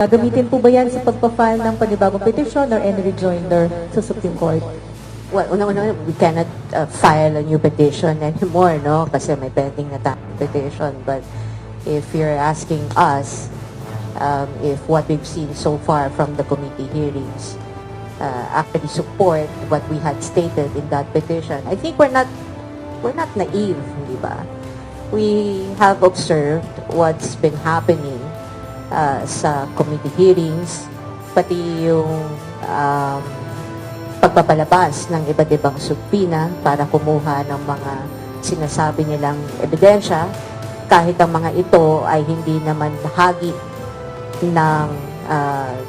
Gagamitin po ba yan sa pagpa-file ng panibagong petition or any rejoinder sa Supreme Court? Well, una-una, we cannot file a new petition anymore, no? Kasi may pending na tayong petition. But if you're asking us if what we've seen so far from the committee hearings actually support what we had stated in that petition, I think we're not naive, di ba? We have observed what's been happening sa committee hearings, pati yung pagpapalabas ng iba't ibang subpina para kumuha ng mga sinasabi nilang ebidensya, kahit ang mga ito ay hindi naman bahagi ng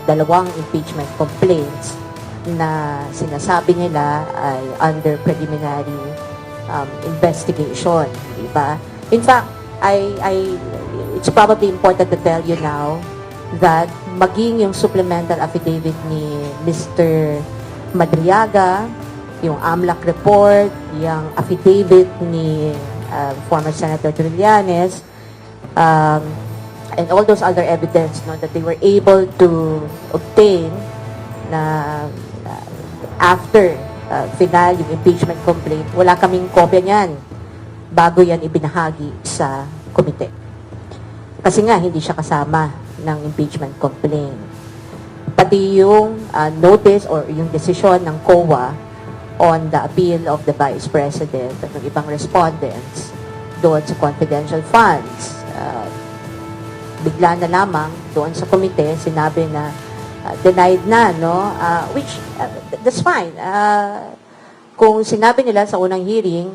dalawang impeachment complaints na sinasabi nila ay under preliminary investigation, di ba? In fact, it's probably important to tell you now that maging yung supplemental affidavit ni Mr. Madriaga, yung AMLAC report, yung affidavit ni former Senator Trillanes, and all those other evidence that they were able to obtain na after final yung impeachment complaint, wala kaming kopya niyan bago yan ibinahagi sa komite. Kasi nga, hindi siya kasama ng impeachment complaint. Pati yung notice or yung decision ng COA on the appeal of the Vice President at ng ibang respondents doon sa confidential funds. Bigla na lamang doon sa komite, sinabi na denied na, no? Which, that's fine. Kung sinabi nila sa unang hearing,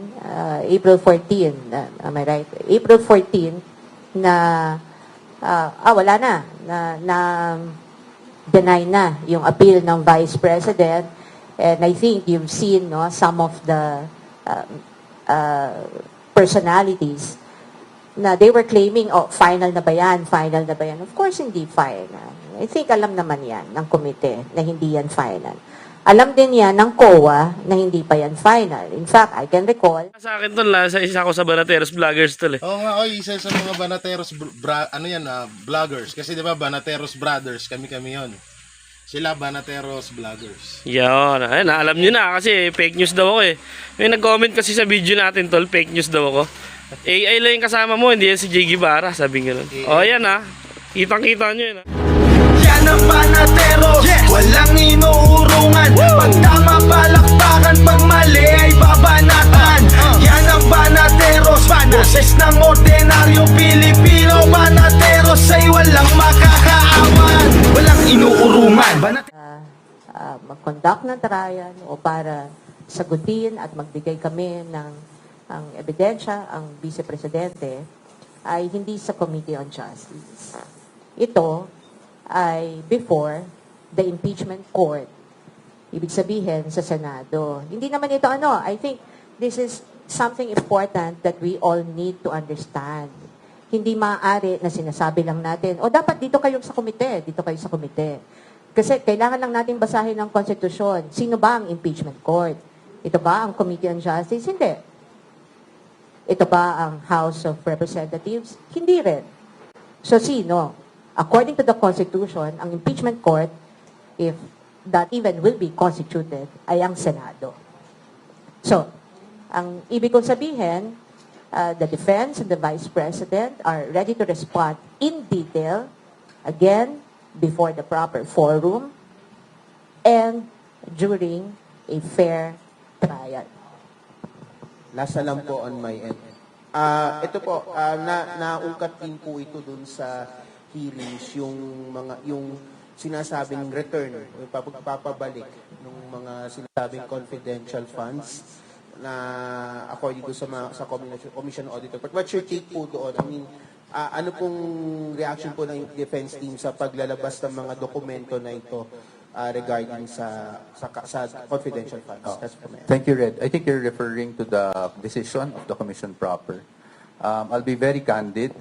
April 14, am I right? April 14, na wala na deny na yung appeal ng Vice President, and I think you've seen some of the personalities na they were claiming, final na ba yan? Of course, hindi final. I think alam naman yan ng komite na hindi yan final. Alam din yan ng COA na hindi pa yan final. In fact, I can recall. Sa akin tol, isa ko sa Banateros Vloggers tol eh. Oo nga, isa sa mga Banateros vloggers. Kasi di ba Banateros Brothers, kami yon. Sila Banateros Vloggers. Yan, ayun, alam nyo na kasi fake news daw ako eh. May nag-comment kasi sa video natin tol, fake news daw ako. AI lang yung kasama mo, hindi yan si Jay Guevara, sabi nga nun. Yan kitang-kita nyo yun Yan ang Banatero, walang inuurungan. Pag tama palakpakan, pag mali ay babanatan. Yan ang Banateros, boses ng ordinaryong Pilipino. Banateros ay walang makakaawan, walang inuurungan. Mag-conduct ng trial o para sagutin at magbigay kami ng ang ebidensya, ang Vice Presidente, ay hindi sa Committee on Justice. Ito ay before the impeachment court. Ibig sabihin sa Senado. Hindi naman ito I think this is something important that we all need to understand. Hindi maaari na sinasabi lang natin, dapat dito kayo sa komite, Kasi kailangan lang natin basahin ang konstitusyon. Sino ba ang impeachment court? Ito ba ang Committee on Justice? Hindi. Ito ba ang House of Representatives? Hindi rin. So sino? According to the Constitution, ang impeachment court, if that even will be constituted, ay ang Senado. So, ang ibig kong sabihin, the defense and the Vice President are ready to respond in detail, again, before the proper forum, and during a fair trial. Last na lang po on my end. Ito po, naungkat din po ito dun sa hearings, yung sinasabing return, yung papabalik ng mga sinasabing confidential funds na according to sa Commission Auditor. But what's your take po doon? I mean, ano pong reaction po ng defense team sa paglalabas ng mga dokumento na ito regarding sa confidential funds? Thank you, Red. I think you're referring to the decision of the Commission proper. I'll be very candid.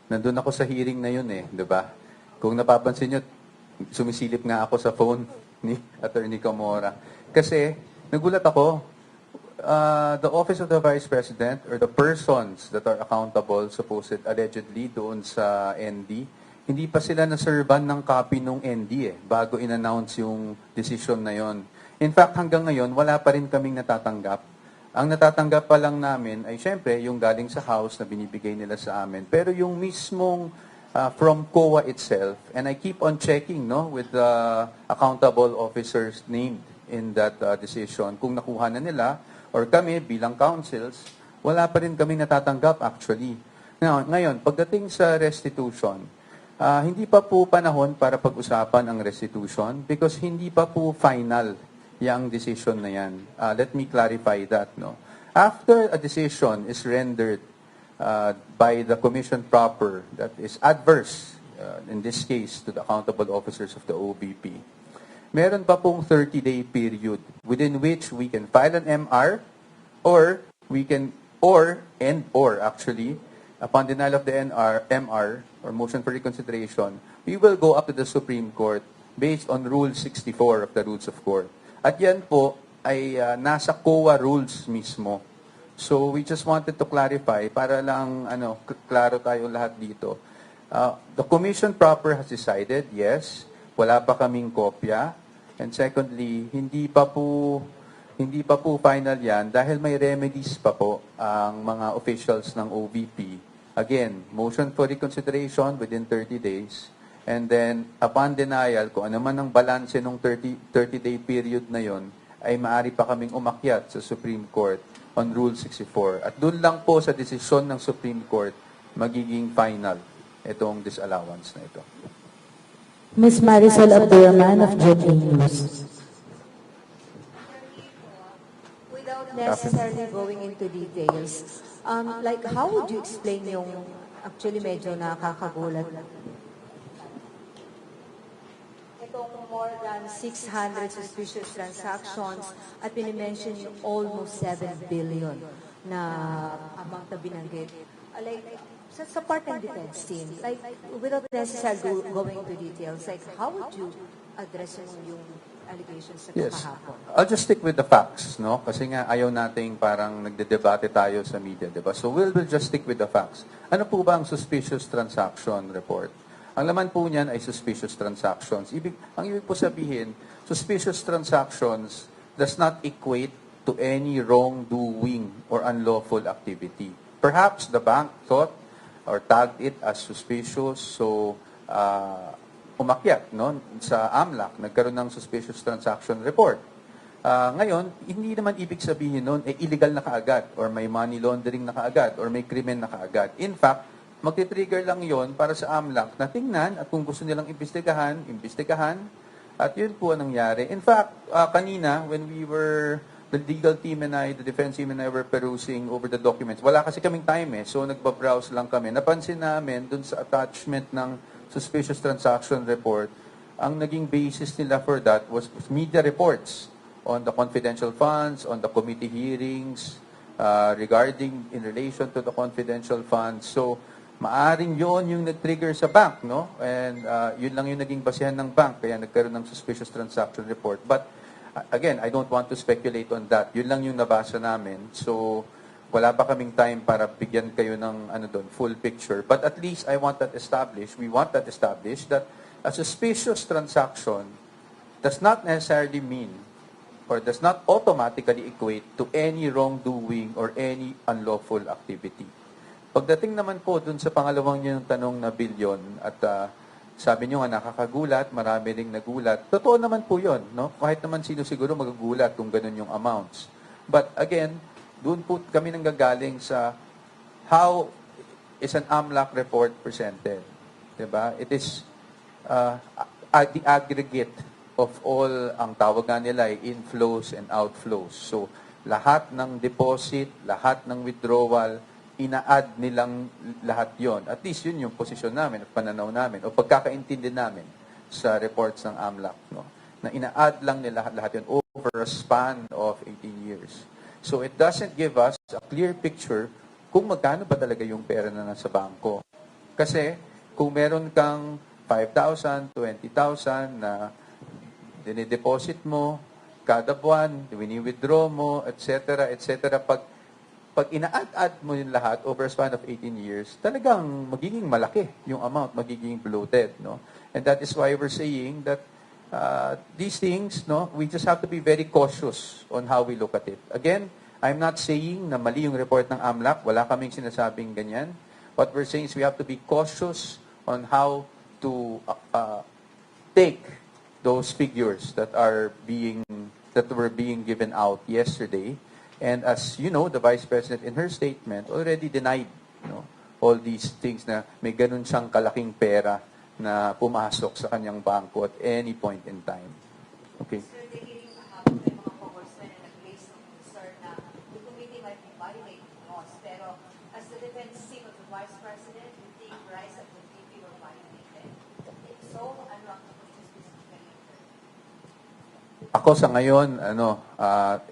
Nandun ako sa hearing na yun di ba? Kung napapansin nyo, sumisilip nga ako sa phone ni Attorney Camora. Kasi, nagulat ako, the Office of the Vice President or the persons that are accountable, allegedly, doon sa ND, hindi pa sila naservan ng copy nung ND bago in-announce yung decision na yon. In fact, hanggang ngayon, wala pa rin kaming natatanggap. Ang natatanggap pa lang namin ay syempre yung galing sa House na binibigay nila sa amin. Pero yung mismong from COA itself, and I keep on checking with the accountable officers named in that decision, kung nakuha na nila, or kami bilang councils, wala pa rin kaming natatanggap actually. Now, ngayon, pagdating sa restitution, hindi pa po panahon para pag-usapan ang restitution because hindi pa po final yung decision na yan. Let me clarify that. After a decision is rendered by the commission proper that is adverse, in this case, to the accountable officers of the OBP, meron pa pong 30-day period within which we can file an MR or we can, or actually, upon denial of the MR or motion for reconsideration, we will go up to the Supreme Court based on Rule 64 of the Rules of Court. At yan po ay nasa COA rules mismo. So we just wanted to clarify para lang klaro tayo lahat dito. The commission proper has decided, yes, wala pa kaming kopya. And secondly, hindi pa po final yan dahil may remedies pa po ang mga officials ng OVP. Again, motion for reconsideration within 30 days. And then, upon denial, kung ano man ang balanse ng 30-day period na yon, ay maaari pa kaming umakyat sa Supreme Court on Rule 64. At doon lang po sa desisyon ng Supreme Court, magiging final itong disallowance na ito. Ms. Marisol Abdurrahman of GMA News. Without necessarily going into details, like how would you explain yung actually medyo nakakagulat itong more than 600 suspicious transactions at pinimension yung almost 7 billion na amount na binanggit. Like, sa part ng defense team, like, without necessarily going into details, like, how would you address yung allegations sa Yes. kahapon? I'll just stick with the facts, Kasi nga ayaw nating parang nagdedebate tayo sa media, di ba? So we'll just stick with the facts. Ano po ba ang suspicious transaction report? Ang laman po niyan ay suspicious transactions. Ang ibig po sabihin, suspicious transactions does not equate to any wrongdoing or unlawful activity. Perhaps the bank thought or tagged it as suspicious, so umakyat sa AMLAC, nagkaroon ng suspicious transaction report. Ngayon, hindi naman ibig sabihin nun, illegal na kaagad, or may money laundering na kaagad, or may krimen na kaagad. In fact, magti-trigger lang yon para sa AMLAC na tingnan at kung gusto nilang imbestigahan, at yun po ang nangyari. In fact, kanina, when we were, the legal team and I, the defense team and I were perusing over the documents, wala kasi kaming time so nagbabrowse lang kami. Napansin namin dun sa attachment ng suspicious transaction report, ang naging basis nila for that was media reports on the confidential funds, on the committee hearings, regarding in relation to the confidential funds. So, maaring yon yung nag-trigger sa bank, And yun lang yung naging basehan ng bank, kaya nagkaroon ng suspicious transaction report. But again, I don't want to speculate on that. Yun lang yung nabasa namin. So, wala pa kaming time para bigyan kayo ng full picture. But at least we want that established that a suspicious transaction does not necessarily mean or does not automatically equate to any wrongdoing or any unlawful activity. Pagdating naman po dun sa pangalawang yung tanong na bilyon at sabi nyo nga nakakagulat, marami ring nagulat. Totoo naman po yun, Kahit naman sino siguro magagulat kung ganun yung amounts. But again, doon po kami nanggagaling sa how is an AMLAC report presented. Diba? It is the aggregate of all, ang tawag nga nila ay inflows and outflows. So, lahat ng deposit, lahat ng withdrawal, ina-add nilang lahat yon. At least yun yung posisyon namin, pananaw namin, o pagkakaintindi namin sa reports ng AMLAC, na ina-add lang nila lahat yun over a span of 18 years. So it doesn't give us a clear picture kung magkano ba talaga yung pera na nasa bangko. Kasi kung meron kang 5,000, 20,000 na dinideposit mo kada buwan, wini-withdraw mo, etc., etc., pag pag ina-add mo yung lahat over a span of 18 years, talagang magiging malaki yung amount, magiging bloated, no? And that is why we're saying that these things, no, we just have to be very cautious on how we look at it. Again, I'm not saying na mali yung report ng AMLAC. Wala kaming sinasabing ganyan. What we're saying is we have to be cautious on how to take those figures that were being given out yesterday. And as you know, the Vice President in her statement already denied, all these things na may ganun siyang kalaking pera na pumasok sa kanyang bangko at any point in time. Okay. Sir, the hearing kahapon may mga congressmen na nag-raise ng concern na the committee might be violating laws. Pero as the defense team of the Vice President, you think rights of the committee were violated? If so, ano ang specifically? Ako sa ngayon,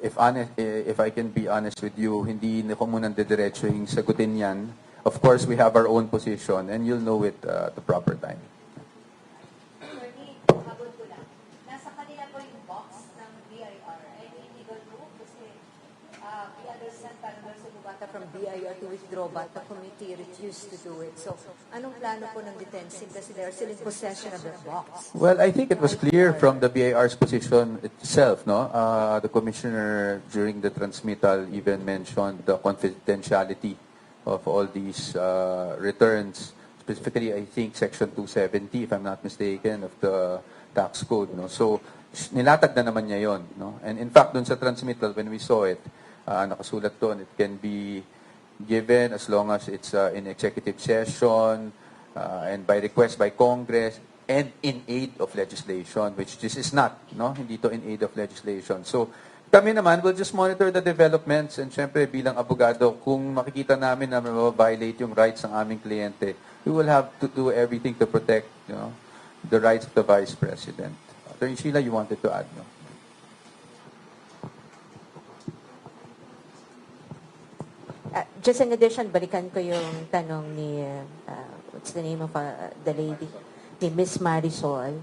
if I can be honest with you, hindi ko muna didiretso yung sagutin yan. Of course, we have our own position and you'll know it at the proper time. Attorney, habol ko lang. Nasa kanila po yung box ng BIR. Any legal move? Kasi we understand parang doon sa bubata from BIR to withdraw, but the committee refused to do it. So, anong plano po ng defense team? Kasi they are still in possession of their box. Well, I think it was clear from the BIR's position itself, no? The commissioner during the transmittal even mentioned the confidentiality of all these returns, specifically I think Section 270, if I'm not mistaken, of the tax code, no? So nilatag na naman niya yon, no? And in fact, dun sa transmittal, when we saw it, nakasulat doon, it can be given as long as it's in executive session and by request by Congress and in aid of legislation, which this is not, no? Hindi to in aid of legislation. So kami naman, we'll just monitor the developments and syempre bilang abogado, kung makikita namin na violate yung rights ng aming kliyente, we will have to do everything to protect, the rights of the Vice President. Attorney Sheila, you wanted to add, no? Just in addition, balikan ko yung tanong ni, what's the name of the lady? Ni Miss Marisol.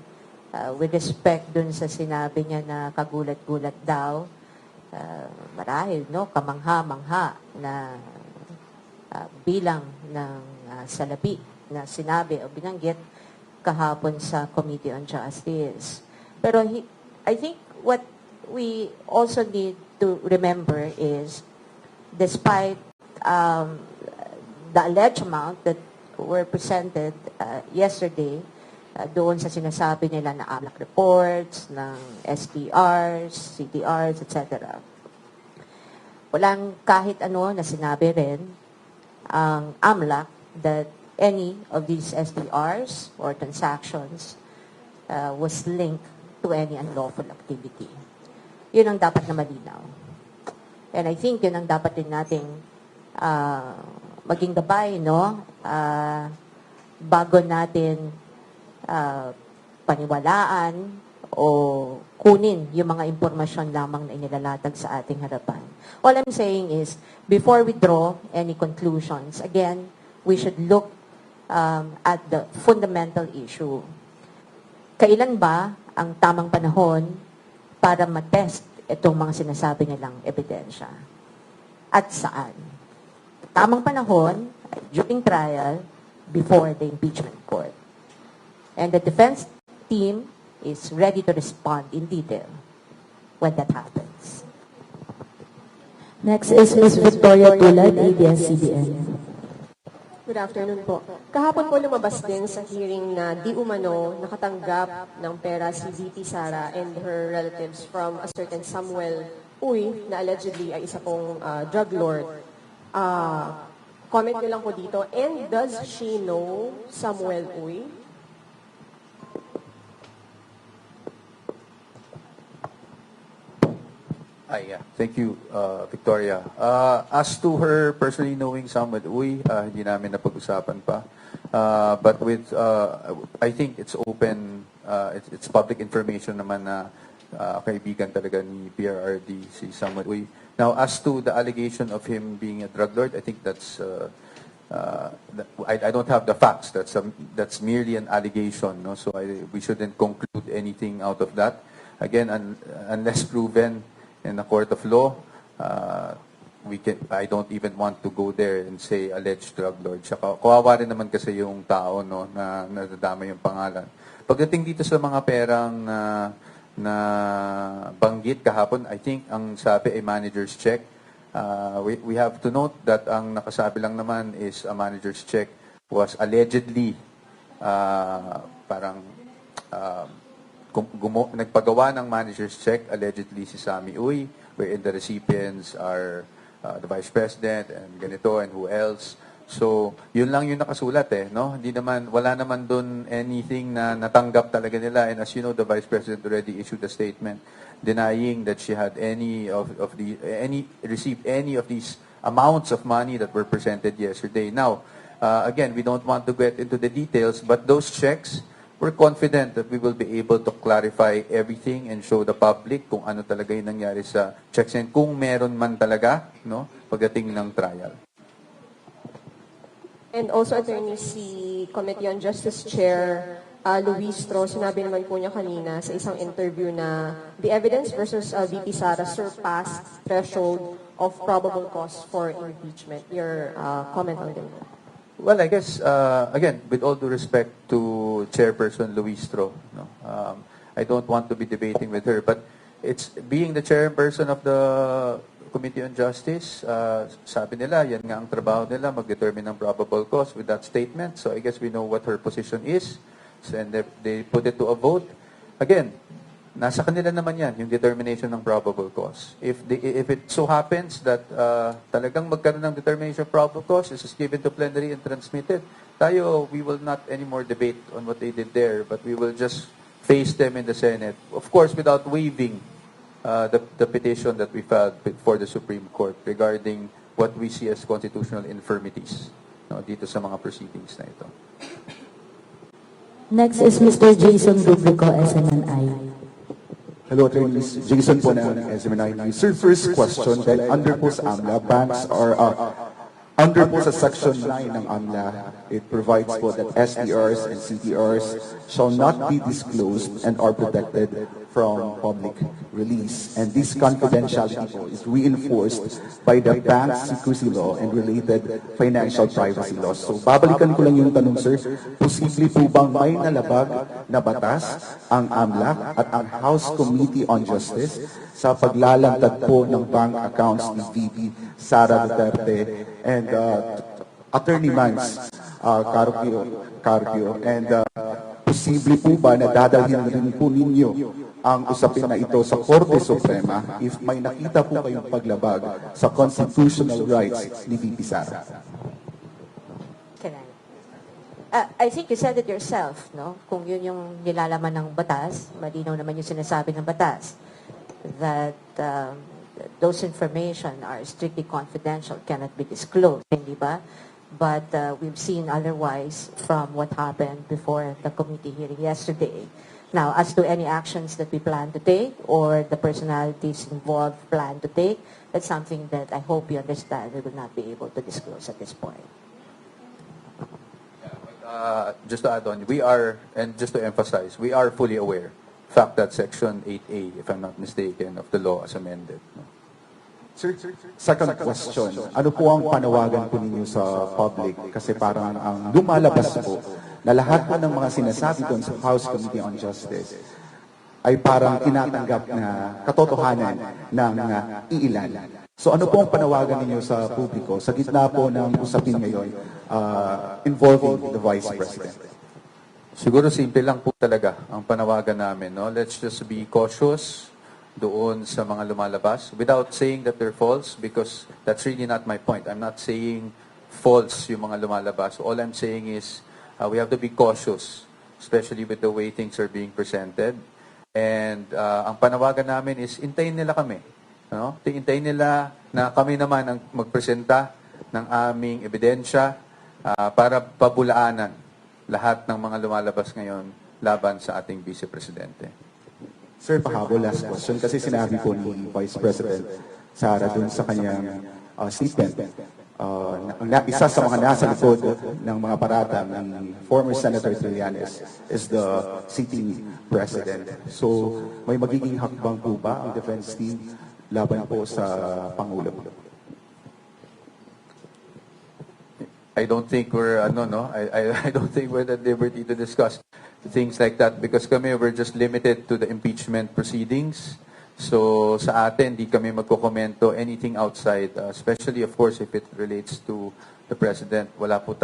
With respect dun sa sinabi niya na kagulat-gulat daw, marahil, no, kamangha-mangha na bilang ng salapi na sinabi o binanggit kahapon sa Committee on Justice. Pero I think what we also need to remember is, despite the alleged amount that were presented yesterday, doon sa sinasabi nila na AMLAC reports, ng SDRs, CTRs, etc. Walang kahit ano na sinabi rin ang AMLAC that any of these SDRs or transactions was linked to any unlawful activity. Yun ang dapat na malinaw. And I think yun ang dapat din nating maging gabay, no? Bago natin paniwalaan o kunin yung mga impormasyon lamang na inilalatag sa ating harapan. All I'm saying is, before we draw any conclusions, again, we should look at the fundamental issue. Kailan ba ang tamang panahon para matest itong mga sinasabi nilang ebidensya? At saan? Tamang panahon, during trial, before the impeachment court. And the defense team is ready to respond in detail when that happens. Next is Ms. Victoria Tulad, ABS-CBN. Good afternoon po. Kahapon po lumabas din sa hearing na di umano nakatanggap ng pera si VP Sara and her relatives from a certain Samuel Uy na allegedly ay isa pong drug lord. Comment nyo lang po dito. And does she know Samuel Uy? Yeah. Thank you, Victoria. As to her personally knowing Samuel Uy, hindi namin napag-usapan pa. But with, I think it's open, it's public information naman na kaibigan talaga ni PRRD, si Samuel Uy. Now, as to the allegation of him being a drug lord, I think that's, I don't have the facts. That's merely an allegation, no? So we shouldn't conclude anything out of that. Again, unless proven in the court of law, I don't even want to go there and say alleged drug lord. Tsaka kawawa rin naman kasi yung tao, no, na nadadama yung pangalan. Pagdating dito sa mga perang na banggit kahapon, I think ang sabi ay manager's check. We have to note that ang nakasabi lang naman is a manager's check was allegedly nagpagawa ng manager's check, allegedly si Sammy Uy, wherein the recipients are the Vice President and ganito and who else. So, yun lang yung nakasulat no? Wala naman dun anything na natanggap talaga nila. And as you know, the Vice President already issued a statement denying that she had received any of these amounts of money that were presented yesterday. Now, again, we don't want to get into the details, but those checks, we're confident that we will be able to clarify everything and show the public kung ano talaga yung nangyari sa checks and kung meron man talaga, no, pagdating ng trial. And also, Attorney, si Committee on Justice Chair Luis Tro, sinabi naman po niya kanina sa isang interview na the evidence versus VP Sara surpassed threshold of probable cause for impeachment. Your comment on that? Well, I guess, again, with all due respect to Chairperson Luis Tro, no, I don't want to be debating with her, but it's being the chairperson of the Committee on Justice, sabi nila, yan nga ang trabaho nila, mag-determine ng probable cause with that statement. So I guess we know what her position is. So, and they put it to a vote. Again, nasa kanila naman yan, yung determination ng probable cause. If it so happens that talagang magkaroon ng determination of probable cause, this is given to plenary and transmitted, we will not anymore debate on what they did there, but we will just face them in the Senate. Of course, without waiving the petition that we filed before the Supreme Court regarding what we see as constitutional infirmities, no, dito sa mga proceedings na ito. Next is Mr. Jason Dubrico, SMNI. Hello, attorneys. Jason po ng SMNI. Sir, first question, dahil under po sa AMLA, banks are under po sa Section 9 ng AMLA, it provides po that SDRs and CDRs shall not be disclosed and are protected from public release. And this confidentiality po is reinforced by the bank secrecy law and related financial privacy laws. So, babalikan ko lang yung tanong, sir. Posible po bang may nalabag na batas ang AMLA at ang House Committee on Justice sa paglalantad po ng bank accounts ni VP Sara Duterte and Attorney Mans Carpio, and posible po ba na dadalhin rin po ninyo ang usapin na ito sa Korte Suprema if may nakita po kayong paglabag sa constitutional rights ni VP Sara? I think you said it yourself, no? Kung yun yung nilalaman ng batas, malinaw naman yung sinasabi ng batas, that those information are strictly confidential, cannot be disclosed, hindi ba? But we've seen otherwise from what happened before the committee hearing yesterday. Now, as to any actions that we plan to take or the personalities involved plan to take, that's something that I hope you understand we will not be able to disclose at this point. Just to add on, and just to emphasize, we are fully aware, in fact, that Section 8A, if I'm not mistaken, of the law as amended. No? Sir, second question, ano po ang panawagan po ninyo sa public? Kasi parang ang lumalabas po na lahat po ng mga sinasabi doon sa House Committee on Justice ay parang tinatanggap na katotohanan ng iilan. So ano po ang panawagan ninyo sa publiko sa gitna po ng usapin ngayon involving the Vice President? Siguro simple lang po talaga ang panawagan namin. No? Let's just be cautious doon sa mga lumalabas without saying that they're false because that's really not my point. I'm not saying false yung mga lumalabas. All I'm saying is we have to be cautious, especially with the way things are being presented. And ang panawagan namin is intayin nila kami. No? Intayin nila na kami naman ang magpresenta ng aming ebidensya para pabulaanan lahat ng mga lumalabas ngayon laban sa ating Vice Presidente. Sir, pahabol, last question. Kasi sinabi po ni Vice President Sara dun sa kanyang statement, isa sa mga nasa likod ng mga parada ng former Senator Trillanes is the sitting President. So, may magiging hakbang po ba ang defense team laban po sa Pangulo? I don't think we're I don't think we're at liberty to discuss things like that because kami we're just limited to the impeachment proceedings. So sa atin di kami magkokomento anything outside, especially of course if it relates to the president. Wala po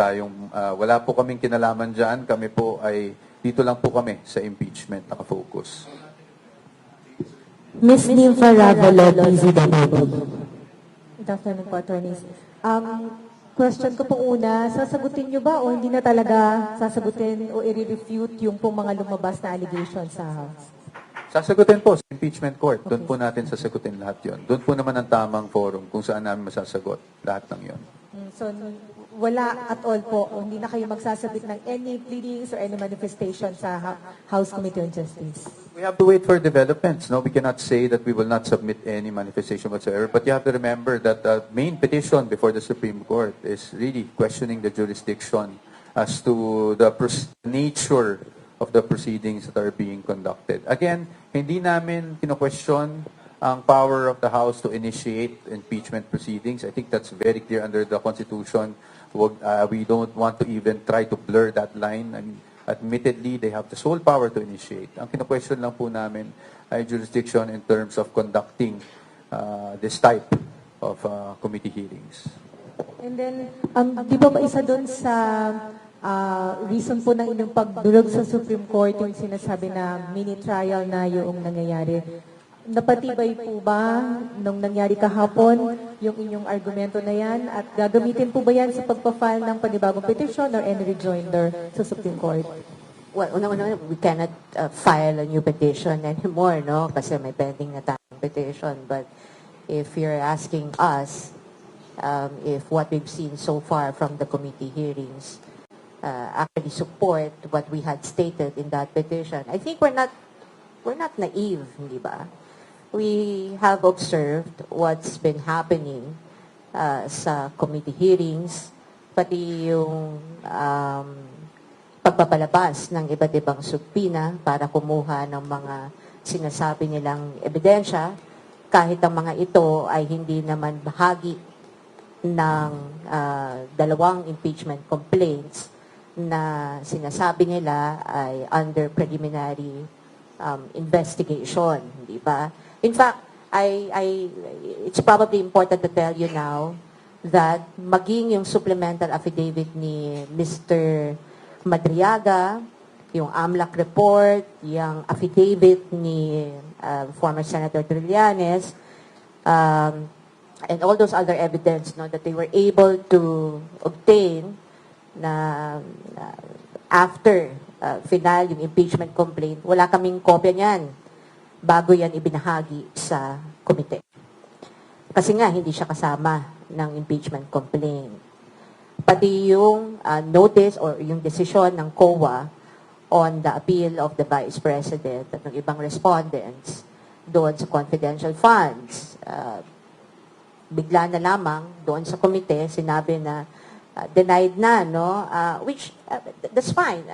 kaming kinalaman diyan. Kami po ay dito lang po kami sa impeachment nakafocus. Ms. Nympha Ravelo, PZWB. Good afternoon po, attorneys. Question ko po una, sasagutin niyo ba o hindi na talaga sasagutin o i-refute yung pong mga lumabas na allegations sa House? Sasagutin po sa impeachment court. Doon po natin sasagutin lahat yon. Doon po naman ang tamang forum kung saan namin masasagot lahat ng yon. So, wala at all po, o hindi na kayo magsasabit ng any pleadings or any manifestation sa House Committee on Justice? We have to wait for developments. No, we cannot say that we will not submit any manifestation whatsoever. But you have to remember that the main petition before the Supreme Court is really questioning the jurisdiction as to the nature of the proceedings that are being conducted. Again, hindi namin kino-question ang power of the House to initiate impeachment proceedings. I think that's very clear under the Constitution. We don't want to even try to blur that line. I mean, admittedly, they have the sole power to initiate. Ang kino-question lang po namin ay jurisdiction in terms of conducting this type of committee hearings. And then, di ba isa doon sa reason po ng inyong pagdulog sa Supreme Court yung sinasabi na mini trial na yung nangyayari? Napatibay po ba nung nangyari kahapon yung inyong argumento na yan at gagamitin po ba yan sa pagpa-file ng panibagong petition or any rejoinder sa Supreme Court? Well, una, we cannot file a new petition anymore, no? Kasi may pending na tayong petition. But if you're asking us if what we've seen so far from the committee hearings actually support what we had stated in that petition, I think we're not naive, hindi ba? We have observed what's been happening sa committee hearings, pati yung pagpapalabas ng iba't ibang subpina para kumuha ng mga sinasabi nilang ebidensya, kahit ang mga ito ay hindi naman bahagi ng dalawang impeachment complaints na sinasabi nila ay under preliminary investigation, di ba? In fact, it's probably important to tell you now that maging yung supplemental affidavit ni Mr. Madriaga, yung AMLAC report, yung affidavit ni former Senator Trillanes, and all those other evidence that they were able to obtain na after final yung impeachment complaint, wala kaming kopya niyan bago yan ibinahagi sa komite. Kasi nga, hindi siya kasama ng impeachment complaint. Pati yung notice or yung desisyon ng COA on the appeal of the Vice President at ng ibang respondents doon sa confidential funds. Bigla na lamang doon sa komite, sinabi na denied na, no? Which, that's fine.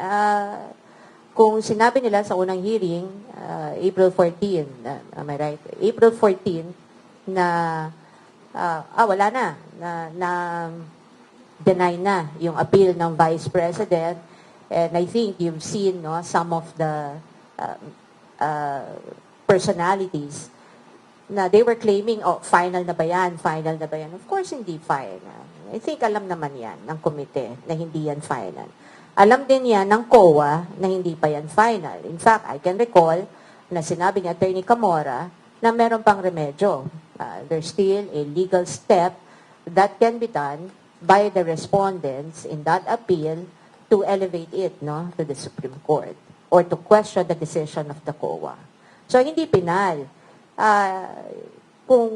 Kung sinabi nila sa unang hearing, April 14, am I right? April 14, na wala na deny na yung appeal ng Vice President. And I think you've seen some of the personalities na they were claiming, final na ba yan? Final na ba yan? Of course, hindi final. I think alam naman yan ng komite na hindi yan final. Alam din yan ng COA na hindi pa yan final. In fact, I can recall na sinabi ni Attorney Camora na meron pang remedyo. There's still a legal step that can be done by the respondents in that appeal to elevate it to the Supreme Court or to question the decision of the COA. So, hindi pinal. Kung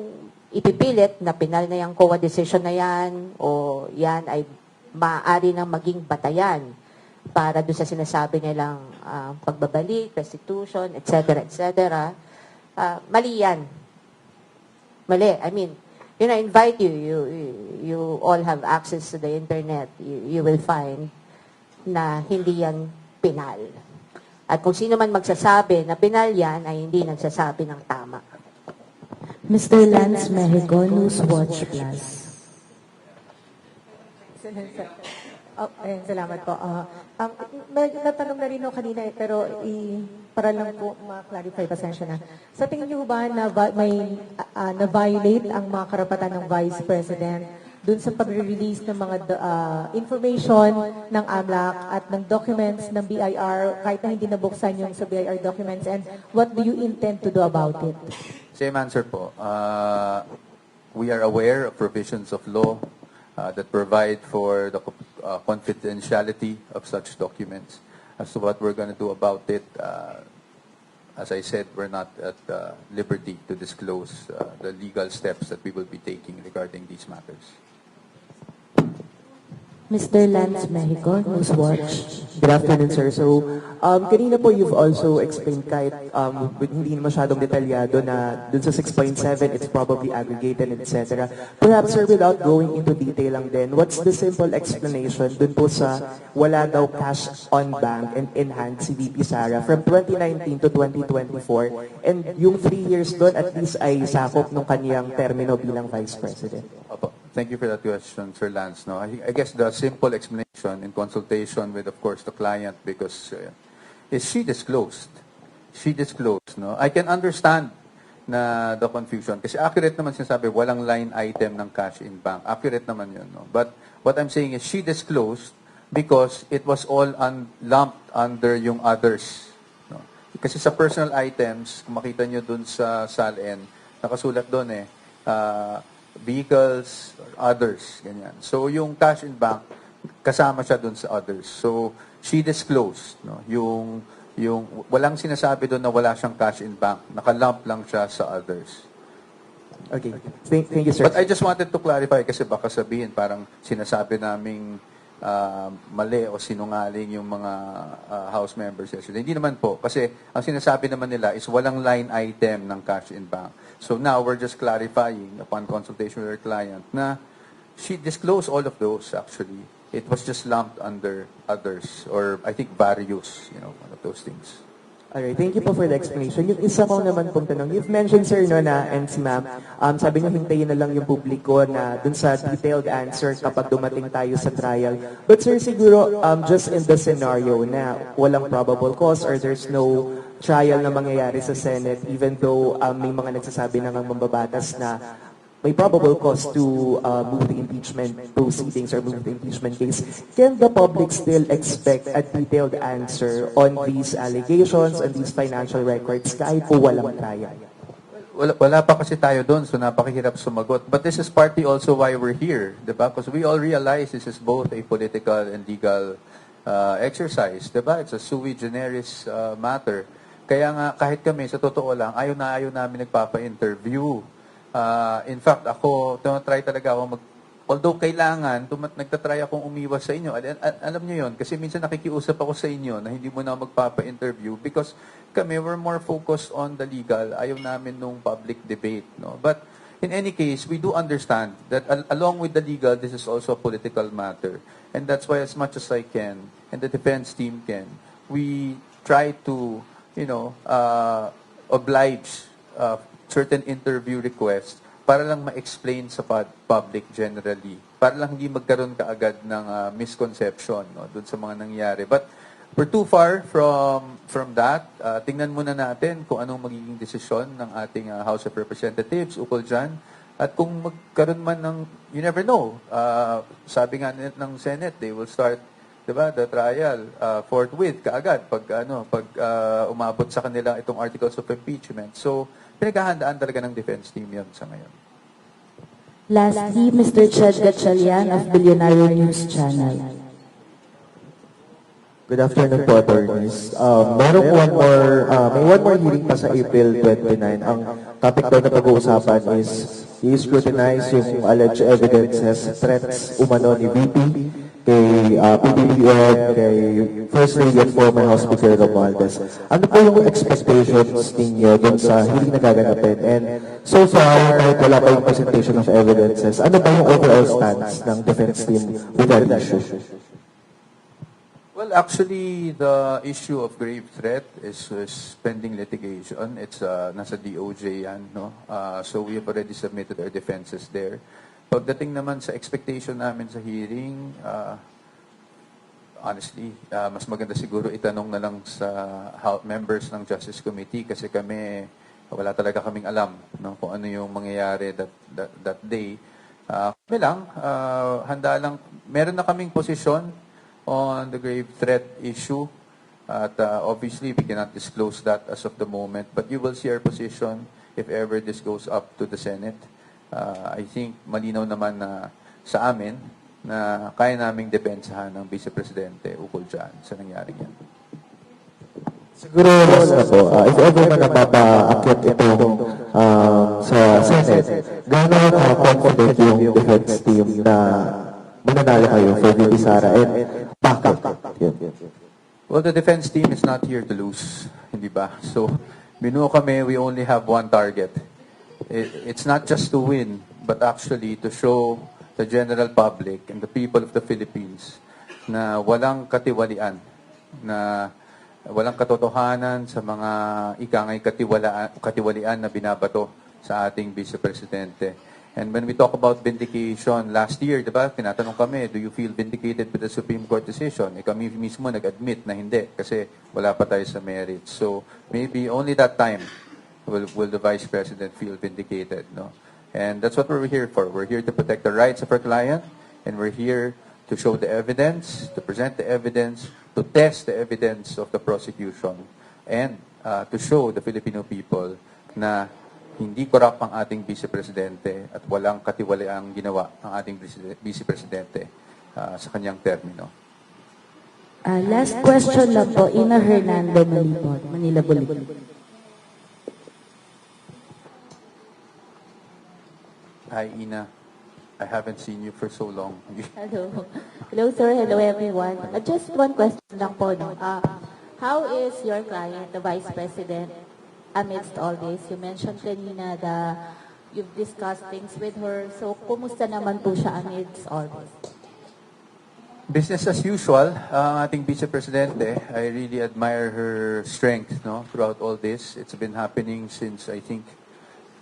ipipilit na pinal na yung COA decision na yan o yan ay maaari nang maging batayan para doon sa sinasabi nilang pagbabalik, restitution, etc., etc., mali yan. Mali. I mean, I invite you all have access to the internet. You will find na hindi yan pinal. At kung sino man magsasabi na pinal yan, ay hindi nagsasabi ng tama. Mr. Lance Mexico, Newswatch Plus. Ayun, salamat po. Natanong na rin ako kanina pero para lang po ma-clarify, pasensya na. Sa tingin niyo ba na na-violate ang mga karapatan ng Vice President dun sa pag-release ng mga information ng AMLAC at ng documents ng BIR kahit na hindi nabuksan yung sa BIR documents, and what do you intend to do about it? Same answer po. We are aware of provisions of law that provide for the confidentiality of such documents. As to what we're going to do about it, as I said, we're not at liberty to disclose the legal steps that we will be taking regarding these matters. Mr. Lance Mexico, Newswatch. Good afternoon, sir. So, kanina po you've also explained kahit hindi masyadong detalyado na dun sa 6.7, it's probably aggregated, etc. Perhaps, sir, without going into detail lang din, what's the simple explanation dun po sa wala daw cash on bank and in hand si VP Sara from 2019 to 2024, and yung 3 years dun at least ay sakop nung kanyang termino bilang Vice President? Opo. Thank you for that question, Sir Lance. No, I guess the simple explanation in consultation with, of course, the client, because is she disclosed. She disclosed. No, I can understand na the confusion kasi accurate naman sinasabi, walang line item ng cash in bank. Accurate naman yun. No? But what I'm saying is she disclosed because it was all lumped under yung others. No? Kasi sa personal items, kung makita nyo dun sa SALN, nakasulat dun vehicles, or others, ganyan. So, yung cash in bank, kasama siya dun sa others. So, she disclosed, no? Yung walang sinasabi dun na wala siyang cash in bank. Nakalump lang siya sa others. Okay. Thank you, sir. But I just wanted to clarify kasi baka sabihin parang sinasabi naming mali o sinungaling yung mga House members yesterday. Hindi naman po. Kasi ang sinasabi naman nila is walang line item ng cash in bank. So now we're just clarifying upon consultation with our client na she disclosed all of those actually. It was just lumped under others or I think various, one of those things. Alright, thank you po for the explanation. Yung isa ko naman pong tanong, you've mentioned, sir, no, na, and si ma'am, sabi niyo hintayin na lang yung publiko na dun sa detailed answer kapag dumating tayo sa trial. But sir, siguro, just in the scenario na walang probable cause or there's no trial na mangyayari sa Senate, even though may mga nagsasabi na ng mambabatas na may probable cause to move the impeachment proceedings or move the impeachment case, can the public still expect a detailed answer on these allegations and these financial records kahit po walang trial? Wala pa kasi tayo doon, so napakahirap sumagot. But this is partly also why we're here, diba? Because we all realize this is both a political and legal exercise, diba? It's a sui generis matter. Kaya nga, kahit kami, sa totoo lang, ayaw namin nagpapa-interview. In fact, ako, try talaga ako although kailangan, nagtatry akong umiwas sa inyo. Alam nyo yun, kasi minsan nakikiusap ako sa inyo na hindi mo na magpapa-interview because kami, we're more focused on the legal. Ayaw namin nung public debate. No? But in any case, we do understand that along with the legal, this is also a political matter. And that's why as much as I can, and the defense team can, we try to, oblige certain interview requests para lang ma-explain sa public generally. Para lang hindi magkaroon kaagad ng misconception dun sa mga nangyari. But we're too far from that. Tingnan muna natin kung anong magiging desisyon ng ating House of Representatives ukol dyan. At kung magkaroon man ng, you never know, sabi nga ng Senate, they will start the trial forthwith kaagad pag umabot sa kanila itong articles of impeachment. So, pinaghahandaan talaga ng defense team yun sa ngayon. Lastly, Mr. Chad Gatchalian of Billionaire News Channel. Good afternoon po, attorneys. May one more hearing pa sa April 29. Ang topic daw na pag-uusapan is i-scrutinize yung alleged evidences, threats umano ni VP, kay PBBM, kay First Lady and former House Speaker Romualdez. Ano po yung expectations ninyo dun sa hindi nagaganapin? And so far, kahit wala pa yung presentation of evidences, ano ba yung overall stance ng defense team with that issue? Well, actually, the issue of grave threat is pending litigation. It's nasa DOJ yan, no? So we have already submitted our defenses there. Pagdating naman sa expectation namin sa hearing, honestly, mas maganda siguro itanong na lang sa members ng Justice Committee kasi wala talaga kaming alam no, kung ano yung mangyayari that day. Kami lang, handa lang, meron na kaming posisyon on the grave threat issue at obviously we cannot disclose that as of the moment, but you will see our position if ever this goes up to the Senate. I think malinaw naman na sa amin na kaya naming depensahan ng Vice Presidente ukol dyan sa nangyari yan. Siguro, last na po, if ever na napapaakyat itong sa Senate, gano'n confident yung defense team na mananalo kayo for VP Sara and bakit? Well, the defense team is not here to lose, hindi ba? So, binuo kami, we only have one target. It's not just to win, but actually to show the general public and the people of the Philippines na walang katiwalian, na walang katotohanan sa mga ikangay katiwalian na binabato sa ating Vice Presidente. And when we talk about vindication, last year, di ba, tinatanong kami, do you feel vindicated with the Supreme Court decision? Kami mismo nag-admit na hindi kasi wala pa tayo sa merits. So maybe only that time will the Vice President feel vindicated, no? And that's what we're here for. We're here to protect the rights of our client, and we're here to show the evidence, to present the evidence, to test the evidence of the prosecution, and to show the Filipino people na hindi corrupt ang ating Vice Presidente at walang katiwaliang ginawa ang ating Vice Presidente sa kanyang termino. Last question lang po, Ina Hernando Malibon, Manila Bulletin. Hi, Ina. I haven't seen you for so long. Hello. Hello, sir. Hello, everyone. Just one question lang po. No? How is your client, the Vice President, amidst all this? You mentioned kanina that you've discussed things with her. So, kumusta naman po siya amidst all this? Business as usual, ang ating Vice Presidente. I really admire her strength no, throughout all this. It's been happening since, I think,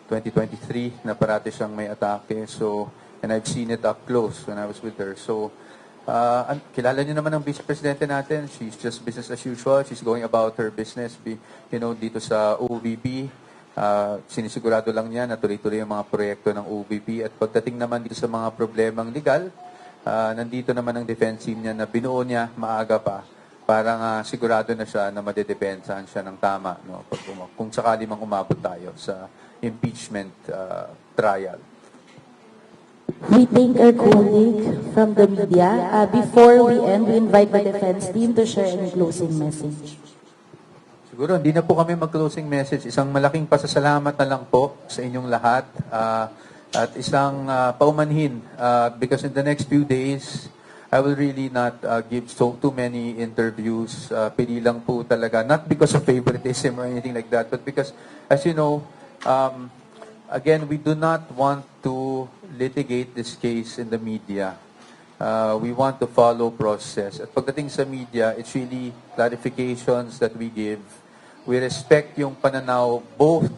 2023 na parati siyang may atake. So, and I've seen it up close when I was with her. So, kilala niyo naman ang Vice Presidente natin. She's just business as usual. She's going about her business, dito sa OVP. Sinisigurado lang niya na tuloy-tuloy ang mga proyekto ng OVP. At pagdating naman dito sa mga problemang legal, nandito naman ang defense team niya na binuo niya maaga pa para sigurado na siya na madedepensahan siya ng tama no, kung sakali mang umabot tayo sa impeachment trial. We thank our colleague from the media. Before we end, we invite the defense team to share any closing message. Siguro, hindi na po kami mag-closing message. Isang malaking pasasalamat na lang po sa inyong lahat. At isang paumanhin. Because in the next few days, I will really not give too many interviews. Pili lang po talaga. Not because of favoritism or anything like that, but because, as you know, again, we do not want to litigate this case in the media. We want to follow process. At pagdating sa media, it's really clarifications that we give. We respect yung pananaw both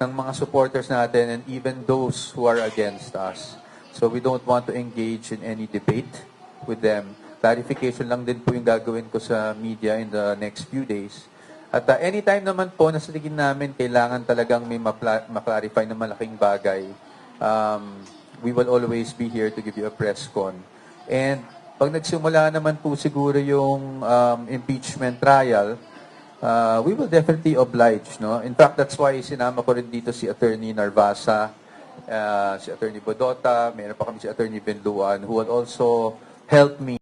ng mga supporters natin and even those who are against us. So we don't want to engage in any debate with them. Clarification lang din po yung gagawin ko sa media in the next few days. At anytime naman po na sa tingin namin kailangan talagang may ma-clarify na malaking bagay, we will always be here to give you a press con. And pag nagsimula naman po siguro yung impeachment trial, we will definitely oblige. No? In fact, that's why sinama ko rin dito si Attorney Narvasa, si Attorney Bodota, meron pa kami si Attorney Benluan, who will also help me